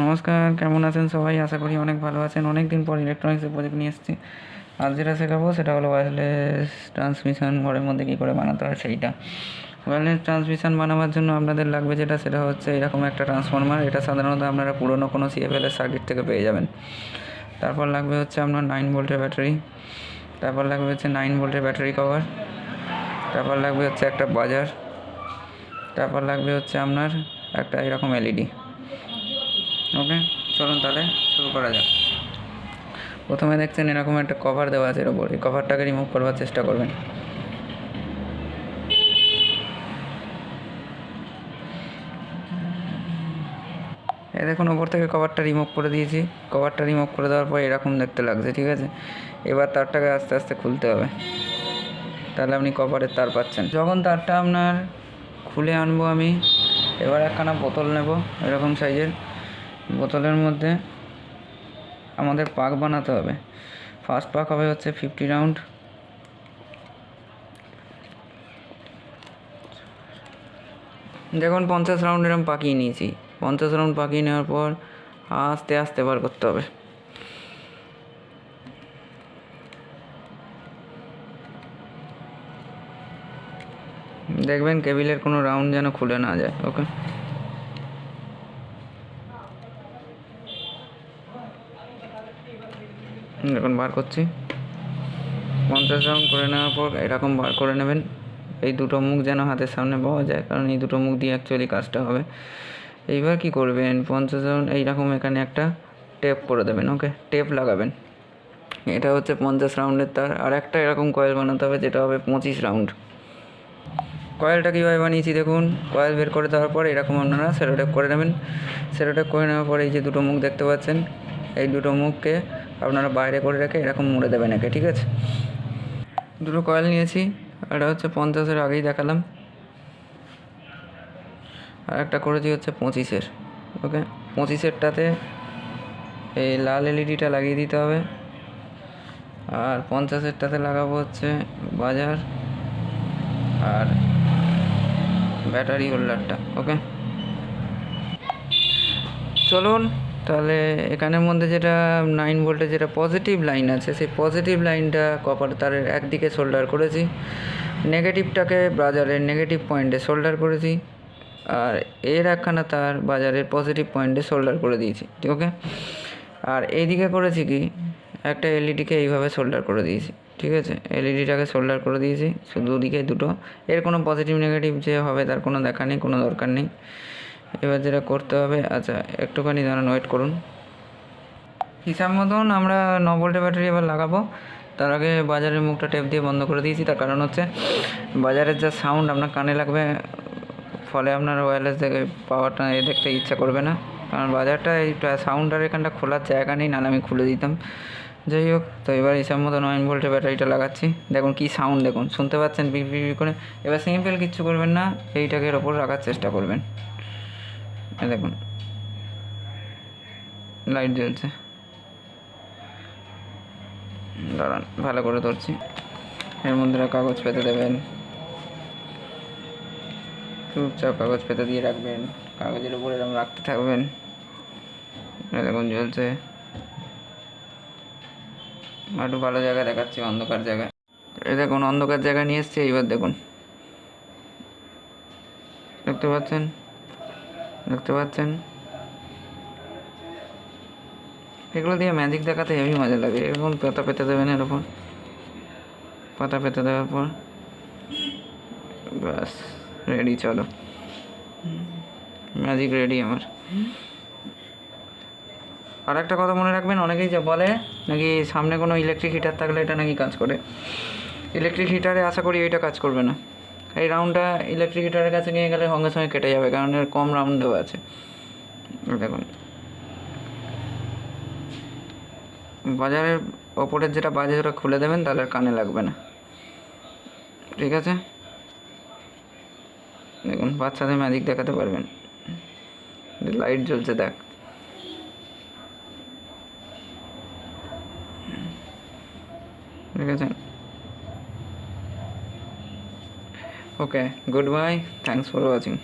নমস্কার, কেমন আছেন সবাই? আশা করি অনেক ভালো আছেন। অনেক দিন পর ইলেকট্রনিক্সের প্রজেক্ট নিয়ে এসেছি। আজ যেটা শেখাবো সেটা হলো ওয়্যারলেস ট্রান্সমিশন ঘরের মধ্যে কী করে বানাতে হয় সেইটা। ওয়্যারলেস ট্রান্সমিশন বানাবার জন্য আপনাদের লাগবে সেটা হচ্ছে এরকম একটা ট্রান্সফর্মার। এটা সাধারণত আপনারা পুরনো কোনো সিএফএল এর সার্কিট থেকে পেয়ে যাবেন। তারপর লাগবে হচ্ছে আপনার 9 ভোল্টের ব্যাটারি। তারপর লাগবে হচ্ছে 9 ভোল্টের ব্যাটারি কভার। তারপর লাগবে হচ্ছে একটা বাজার। তারপর লাগবে হচ্ছে আপনার একটা এরকম এলইডি। ওকে, চলুন তাহলে শুরু করা যাক। প্রথমে দেখছেন এরকম একটা কভার দেওয়া আছে এর ওপর। এই কভারটাকে রিমুভ করবার চেষ্টা করবেন। এই দেখুন ওপর থেকে কভারটা রিমুভ করে দিয়েছি। কভারটা রিমুভ করে দেওয়ার পর এরকম দেখতে লাগছে, ঠিক আছে। এবার তারটাকে আস্তে আস্তে খুলতে হবে, তাহলে আপনি কভারের তার পাচ্ছেন। যখন তারটা আপনার খুলে আনবো আমি, এবার একখানা বোতল নেব, এরকম সাইজের। বোতলের মধ্যে আমাদের পাক বানাতে হবে। ফার্স্ট পাক হবে হচ্ছে 50 রাউন্ড। দেখুন 50 রাউন্ড এরকম পাকিয়ে নিয়েছি। 50 রাউন্ড পাকিয়ে নেওয়ার পর আস্তে আস্তে বার করতে হবে। দেখবেন কেবিলের কোনো রাউন্ড যেন খুলে না যায়। ওকে, এখন বার করছি। 50 রাউন্ড করে নেওয়ার পর এরকম বার করে নেবেন। এই দুটো মুখ যেন হাতের সামনে পাওয়া যায়, কারণ এই দুটো মুখ দিয়ে অ্যাকচুয়ালি কাজটা হবে। এইবার কি করবেন, 50 রাউন্ড এইরকম এখানে একটা টেপ করে দেবেন। ওকে, টেপ লাগাবেন। এটা হচ্ছে 50 রাউন্ডের তার। আর একটা এরকম কয়েল বানাতে হবে যেটা হবে 25 রাউন্ড। কয়েলটা কীভাবে বানিয়েছি দেখুন। কয়েল বের করে দেওয়ার পর এরকম আপনারা সেলোটেপ করে নেবেন। সেলোটেপ করে নেওয়ার পরে এই যে দুটো মুখ দেখতে পাচ্ছেন, এই দুটো মুখকে আপনারা বাইরে করে রেখে এরকম মুড়ে দেবেন একে, ঠিক আছে। দুটো কয়েল নিয়েছি, এটা হচ্ছে 50-এর আগেই দেখালাম, আর একটা করেছি হচ্ছে 25-এর। ওকে, 25-এরটাতে এই লাল এলইডিটা লাগিয়ে দিতে হবে, আর 50-এরটাতে লাগাবো হচ্ছে বাজার আর ব্যাটারি হোল্ডারটা। ওকে, চলুন তাহলে। এখানের মধ্যে যেটা 9 ভোল্টের যেটা পজিটিভ লাইন আছে, সেই পজিটিভ লাইনটা কপার তারের একদিকে শোল্ডার করেছি, নেগেটিভটাকে বাজারের নেগেটিভ পয়েন্টে শোল্ডার করেছি, আর এর একখানা তার বাজারের পজিটিভ পয়েন্টে শোল্ডার করে দিয়েছি, ঠিক। ওকে, আর এইদিকে করেছি কি, একটা এলইডিকে এইভাবে শোল্ডার করে দিয়েছি, ঠিক আছে। এলইডিটাকে শোল্ডার করে দিয়েছি শুধু দিকে দুটো। এর কোনো পজিটিভ নেগেটিভ যে হবে তার কোনো দেখা নেই, কোনো দরকার নেই। এবার যেটা করতে হবে, আচ্ছা একটুখানি দাঁড়ান, ওয়েট করুন। হিসাব মতন আমরা 9 ভোল্টের ব্যাটারি এবার লাগাবো। তার আগে বাজারের মুখটা টেপ দিয়ে বন্ধ করে দিয়েছি। তার কারণ হচ্ছে বাজারের যা সাউন্ড আপনার কানে লাগবে, ফলে আপনার ওয়্যারলেস দেখে পাওয়ারটা দেখতে ইচ্ছা করবে না, কারণ বাজারটা এই সাউন্ডটার এখানটা খোলার জায়গা নেই, নাহলে আমি খুলে দিতাম। যাই হোক, তো এবার হিসাব মতো 9 ভোল্টের ব্যাটারিটা লাগাচ্ছি। দেখুন কী সাউন্ড, দেখুন শুনতে পাচ্ছেন পিপি করে। এবার সিম্পল কিচ্ছু করবেন না, এইটাকে এর ওপর রাখার চেষ্টা করবেন। দেখুন লাইট জ্বলছে, দাঁড়ান ভালো করে ধরছি। এর মধ্যে কাগজ পেতে দেবেন, চুপচাপ কাগজ পেতে দিয়ে রাখবেন, কাগজের উপরে এরকম রাখতে থাকবেন। দেখুন জ্বলছে। একটু ভালো জায়গায় দেখাচ্ছি, অন্ধকার জায়গায়। এই দেখুন অন্ধকার জায়গায় নিয়ে এসছি। এইবার দেখুন, দেখতে পাচ্ছেন, দেখতে পাচ্ছেন। এগুলো দিয়ে ম্যাজিক দেখাতে হেভি মজা লাগে। এরকম পাতা পেতে দেবেন, এর ওপর পাতা পেতে দেওয়ার পর ব্যাস রেডি। চলো, ম্যাজিক রেডি আমার। আর একটা কথা মনে রাখবেন, অনেকেই যা বলে নাকি সামনে কোনো ইলেকট্রিক হিটার থাকলে এটা নাকি কাজ করে। ইলেকট্রিক হিটারে আশা করি এটা কাজ করবে না। এই রাউন্ডটা ইলেকট্রিক হিটারের কাছে নিয়ে গেলে সঙ্গে সঙ্গে কেটে যাবে, কারণ এর কম রাউন্ড দেওয়া আছে। দেখুন বাজারের ওপরের যেটা বাজে ওটা খুলে দেবেন, তাহলে আর কানে লাগবে না, ঠিক আছে। দেখুন বাচ্চাদের ম্যাজিক দেখাতে পারবেন। লাইট জ্বলছে, দেখ। ঠিক আছে, okay, goodbye, thanks for watching.